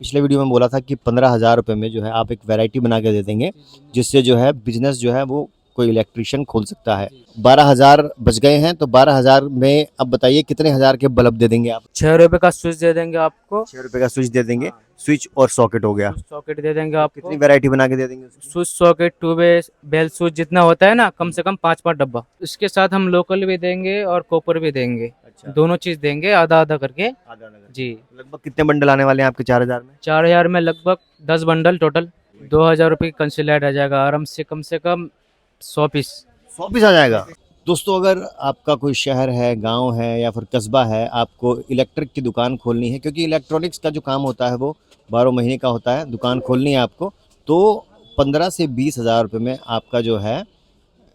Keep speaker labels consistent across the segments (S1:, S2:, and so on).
S1: पिछले वीडियो में बोला था कि 15,000 रुपये में जो है आप एक वैरायटी बना के दे देंगे, जिससे जो है बिजनेस जो है वो कोई इलेक्ट्रिशियन खोल सकता है। 12,000 बच गए हैं, तो 12,000 में अब बताइए कितने हजार के बल्ब दे देंगे आप?
S2: 6 रुपए का स्विच दे देंगे आपको।
S1: 6 रुपये का स्विच दे देंगे।
S2: हाँ।
S1: स्विच और सॉकेट हो गया।
S2: स्विच सॉकेट दे देंगे
S1: तो
S2: आपको।
S1: कितनी वैरायटी बना के दे देंगे उसकी?
S2: Switch socket two way bell switch जितना होता है ना, कम से कम 5-5 डब्बा। इसके साथ हम लोकल भी देंगे और कॉपर भी देंगे।
S1: अच्छा,
S2: दोनों चीज देंगे आधा आधा करके।
S1: आधा नगर।
S2: जी।
S1: लगभग कितने बंडल आने वाले हैं आपके 4,000 में?
S2: 4,000 में लगभग 10 बंडल टोटल। 2,000 रुपये की कंसीलर आ जाएगा आराम से, कम 100 पीस।
S1: 100 पीस आ जाएगा। दोस्तों, अगर आपका कोई शहर है, गांव है या फिर कस्बा है, आपको इलेक्ट्रिक की दुकान खोलनी है, क्योंकि इलेक्ट्रॉनिक्स का जो काम होता है वो 12 महीने का होता है, दुकान खोलनी है आपको, तो 15 से 20,000 रुपये में आपका जो है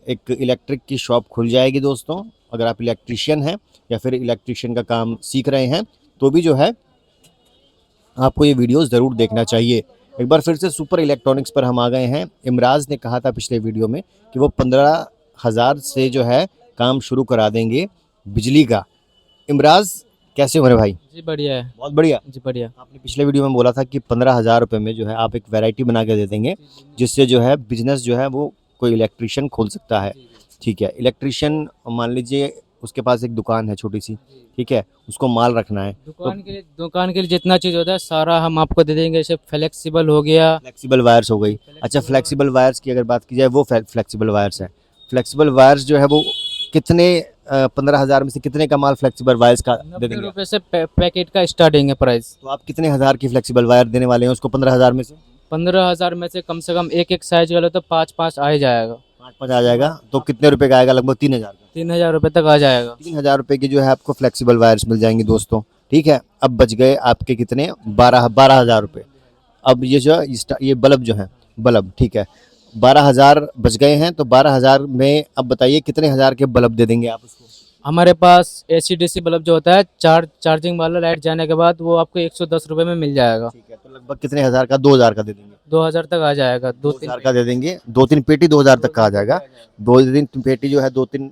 S1: एक इलेक्ट्रिक की शॉप खुल जाएगी। दोस्तों, अगर आप इलेक्ट्रिशियन हैं या फिर इलेक्ट्रिशियन का काम सीख रहे हैं, तो भी जो है आपको ये वीडियोस ज़रूर देखना चाहिए। एक बार फिर से सुपर इलेक्ट्रॉनिक्स पर हम आ गए हैं। इमराज ने कहा था पिछले वीडियो में कि वो 15,000 से जो है काम शुरू करा देंगे बिजली का। इमराज, कैसे हो रहे भाई?
S2: जी बढ़िया है।
S1: बहुत बढ़िया।
S2: जी बढ़िया।
S1: आपने पिछले वीडियो में बोला था कि 15,000 रुपये में जो है आप एक वैरायटी बना के दे देंगे, जिससे जो है बिजनेस जो है वो कोई इलेक्ट्रिशियन खोल सकता है। ठीक है, इलेक्ट्रिशियन मान लीजिए उसके पास एक दुकान है छोटी सी, ठीक है, उसको माल रखना है, तो
S2: दुकान के लिए जितना चीज होता है सारा हम आपको दे देंगे। जैसे फ्लेक्सिबल हो गया।
S1: फ्लेक्सिबल वायर्स हो गई। अच्छा, फ्लेक्सिबल वायर्स की अगर बात की जाए, वो फ्लेक्सिबल वायर्स है। फ्लेक्सिबल वायर्स जो है वो कितने 15,000 में से कितने का माल फ्लेक्सिबल वायर्स का दे
S2: 90
S1: देंगे?
S2: रुपए से पैकेट का स्टार्टिंग है प्राइस।
S1: तो आप कितने हज़ार की फ्लेक्सिबल वायर देने वाले हैं उसको 15,000 में से?
S2: 15,000 में से कम एक एक साइज वाला तो 5-5 आ ही जाएगा।
S1: 5-5 आ जाएगा, तो कितने रुपए का आएगा? लगभग 3,000 का।
S2: 3,000 रुपये तक आ जाएगा।
S1: 3,000 रुपये की जो है आपको फ्लेक्सिबल वायर्स मिल जाएंगी दोस्तों। ठीक है, अब बच गए आपके कितने? 12,000 रुपये। अब ये जो ये बल्ब जो है, बल्ब, ठीक है, 12,000 बच गए हैं, तो 12,000 में अब बताइए कितने हजार के बल्ब दे देंगे आप उसको?
S2: हमारे पास AC/DC बल्ब जो होता है, चार्जिंग वाला, लाइट जाने के बाद वो आपको 110 रुपये में मिल जाएगा।
S1: ठीक है, तो लगभग कितने हजार का? 2,000 का दे देंगे।
S2: 2,000 तक आ जाएगा।
S1: 2,000 का दे देंगे। 2-3 पेटी 2,000 तक का आ जाएगा। 2-3 पेटी जो है 2-3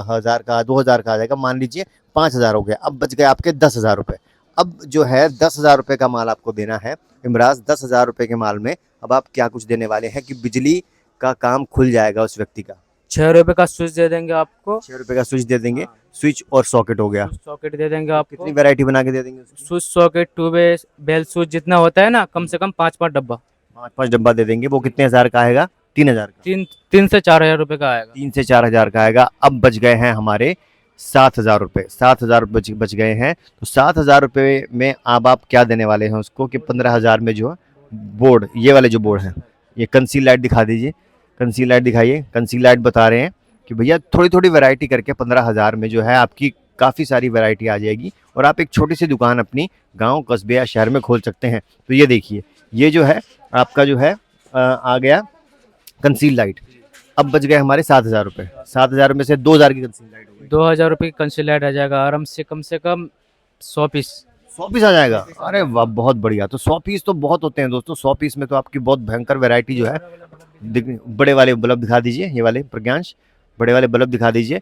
S1: हजार का, 2,000 का आ जाएगा। मान लीजिए 5,000 हो गया। अब बच गए आपके 10,000 रुपये। अब जो है 10,000 रुपये का माल आपको देना है। इमराज, 10,000 रुपये के माल में अब आप क्या कुछ देने वाले हैं कि बिजली का काम खुल जाएगा उस व्यक्ति का?
S2: 6 रुपये का स्विच दे देंगे आपको।
S1: 6 रुपये का स्विच दे देंगे। स्विच और सॉकेट हो गया।
S2: स्विच सॉकेट दे देंगे
S1: कितनी
S2: आपको।
S1: वैरायटी बना के दे देंगे उसकी?
S2: Switch socket two way bell switch जितना होता है ना, कम से कम 5-5 डब्बा।
S1: 5-5 डब्बा दे देंगे। वो कितने हजार का आएगा? 3,000 का।
S2: 3 से 4 हजार रुपये का आएगा।
S1: 3 से 4 हजार का आएगा। अब बच गए हैं हमारे 7,000 रुपये। 7,000 बच गए हैं, तो 7,000 रुपये में अब आप क्या देने वाले हैं उसको कि 15,000 में जो बोर्ड, ये वाले जो बोर्ड हैं, ये कंसील लाइट दिखा दीजिए। कंसील लाइट दिखाइए। कंसील लाइट बता रहे हैं कि भैया थोड़ी थोड़ी वैरायटी करके 15,000 में जो है आपकी काफ़ी सारी वैरायटी आ जाएगी और आप एक छोटी सी दुकान अपनी गांव, कस्बे या शहर में खोल सकते हैं। तो ये देखिए, ये जो है आपका जो है आ गया कंसील लाइट। अब बच गए हमारे 7,000 रुपये। 7,000 में से 2,000 की कंसील लाइट हो गई।
S2: 2,000 रुपये की कंसीलर आ जाएगा आराम से, कम 100 पीस।
S1: 100 पीस आ जाएगा। अरे वाह, बहुत बढ़िया। तो 100 पीस तो बहुत होते हैं दोस्तों। 100 पीस में तो आपकी बहुत भयंकर वैरायटी जो है। बड़े वाले बल्ब दिखा दीजिए, ये वाले प्रज्ञांश, बड़े वाले बल्ब दिखा दीजिए।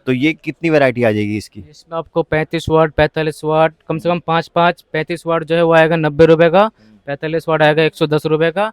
S1: तो ये कितनी वैरायटी आ जाएगी इसकी?
S2: इसमें आपको 35 वाट, 45 वाट, कम से कम 5-5। 35 वाट जो है वो आएगा 90 रुपये का। 45 वाट आएगा 110 रुपये का।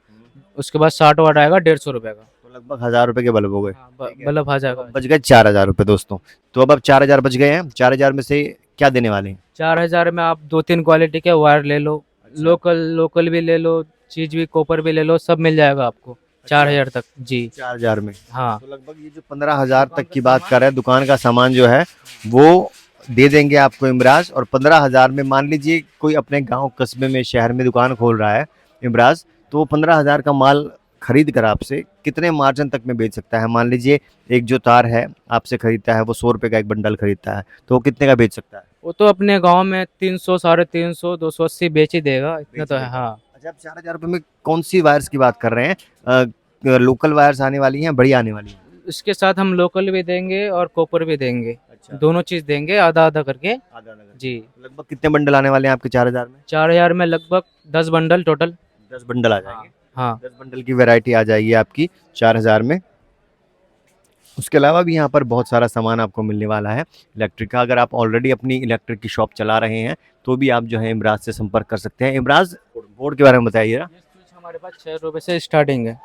S2: उसके बाद 60 वाट आएगा 150 रुपये का।
S1: तो लगभग 1,000 रुपये के बल्ब हो गए।
S2: हाँ, बल्ब आ जाएगा।
S1: बच गए 4,000 रुपये दोस्तों। तो अब 4,000 बच गए हैं। 4,000 में से क्या देने वाले हैं?
S2: 4,000 में आप 2-3 क्वालिटी के वायर ले लो। लोकल भी ले लो, चीज भी, कॉपर भी ले लो, सब मिल जाएगा आपको 4,000 तक। जी
S1: 4,000 में।
S2: हाँ।
S1: तो लगभग ये जो 15,000 तक की बात कर रहे हैं, दुकान का सामान जो है वो दे देंगे आपको इमराज। और 15,000 में मान लीजिए कोई अपने गांव, कस्बे में, शहर में दुकान खोल रहा है इमराज, तो वो 15,000 का माल खरीद कर आपसे कितने मार्जिन तक में बेच सकता है? मान लीजिए एक जो तार है आपसे खरीदता है, वो 100 रुपये का एक बंडल खरीदता है, तो वो कितने का बेच सकता है?
S2: वो तो अपने गांव में 300, 350, 280 बेच ही देगा, इतना तो है। हाँ।
S1: अच्छा, आप 4,000 रुपये में कौन सी वायर्स की बात कर रहे हैं? लोकल वायर्स आने वाली हैं, बड़ी आने वाली हैं?
S2: इसके साथ हम लोकल भी देंगे और कॉपर भी देंगे।
S1: अच्छा,
S2: दोनों चीज देंगे आधा आधा करके।
S1: आधा नगर।
S2: जी।
S1: लगभग कितने बंडल आने वाले हैं आपके 4,000 में?
S2: 4,000 में लगभग 10 बंडल टोटल।
S1: 10 बंडल आ जाएंगे।
S2: हाँ।
S1: 10 बंडल की वैरायटी आ जाएगी आपकी 4,000 में। उसके अलावा भी यहाँ पर बहुत सारा सामान आपको मिलने वाला है इलेक्ट्रिक का। अगर आप ऑलरेडी अपनी इलेक्ट्रिक की शॉप चला रहे हैं, तो भी आप जो है इमराज से संपर्क कर सकते हैं। इमराज, बोर्ड के बारे में बताइए ना।
S2: ये स्विच हमारे पास 6 रुपये से स्टार्टिंग है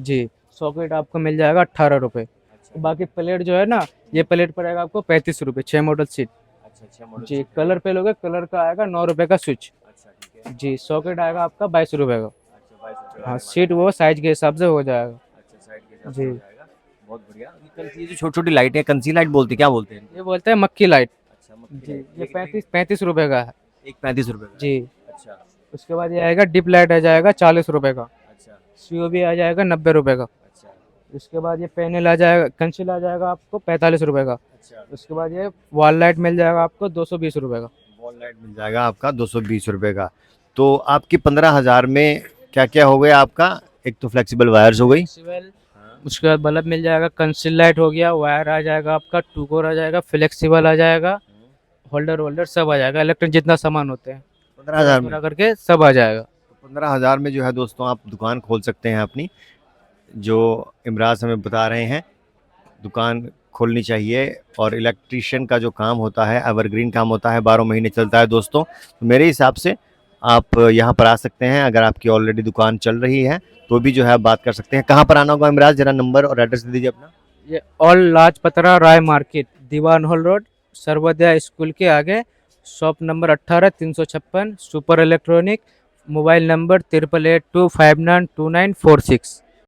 S2: जी। सॉकेट आपको मिल जाएगा 18 रुपये। बाकी प्लेट जो है ना, ये प्लेट पड़ेगा आपको 35 रुपये, 6 मॉडल सीट
S1: अच्छा
S2: जी। कलर पे लोगे, कलर का आएगा 9 रुपये का स्विच
S1: अच्छा ठीक है।
S2: जी। सॉकेट आएगा आपका 22 रुपये का।
S1: अच्छा 22
S2: हाँ, सीट वो साइज के हिसाब से हो जाएगा
S1: अच्छा साइड के हिसाब से
S2: जी।
S1: हो जाएगा। बहुत बढ़िया। ये जो छोटी छोटी लाइटें कंसी लाइट बोलते हैं, क्या बोलते हैं इनको?
S2: ये बोलते हैं मक्खी लाइट
S1: अच्छा मक्खी
S2: जी।
S1: लाइट।
S2: ये 35 रुपये का है
S1: एक 35 रुपए का।
S2: जी।
S1: अच्छा
S2: उसके बाद ये आएगा डिप लाइट आ जाएगा 40 रुपये का।
S1: अच्छा
S2: सीओबी आ जाएगा 90 रुपये का।
S1: अच्छा
S2: उसके बाद ये पैनल आ जाएगा, कंसील आ जाएगा आपको 45 रुपये का।
S1: अच्छा।
S2: उसके बाद ये वॉल लाइट मिल जाएगा आपको 220 रुपये का।
S1: वॉल लाइट मिल जाएगा आपका 220 रुपए का। तो आपकी 15,000 में क्या क्या हो गया आपका? एक तो फ्लेक्सिबल वायर्स हो गई।
S2: उसके बाद बल्ब मिल जाएगा, कंसील लाइट हो गया, वायर आ जाएगा आपका, टू कोर आ जाएगा, फ्लेक्सिबल आ जाएगा, होल्डर वोल्डर सब आ जाएगा, इलेक्ट्रिक जितना सामान होते हैं
S1: 15,000 में।
S2: पूरा करके सब आ जाएगा।
S1: तो 15,000 में जो है दोस्तों आप दुकान खोल सकते हैं अपनी, जो इमराज हमें बता रहे हैं दुकान खोलनी चाहिए। और इलेक्ट्रिशियन का जो काम होता है एवरग्रीन काम होता है, 12 महीने चलता है दोस्तों। तो मेरे हिसाब से आप यहाँ पर आ सकते हैं। अगर आपकी ऑलरेडी दुकान चल रही है तो भी जो है आप बात कर सकते हैं। कहाँ पर आना होगा इमराज, जरा नंबर और एड्रेस दे दीजिए अपना।
S2: ये ऑल लाजपतरा राय मार्केट, दीवान हॉल रोड, सर्वोदय स्कूल के आगे, shop number 18, 356, super electronic, mobile number 8882592946।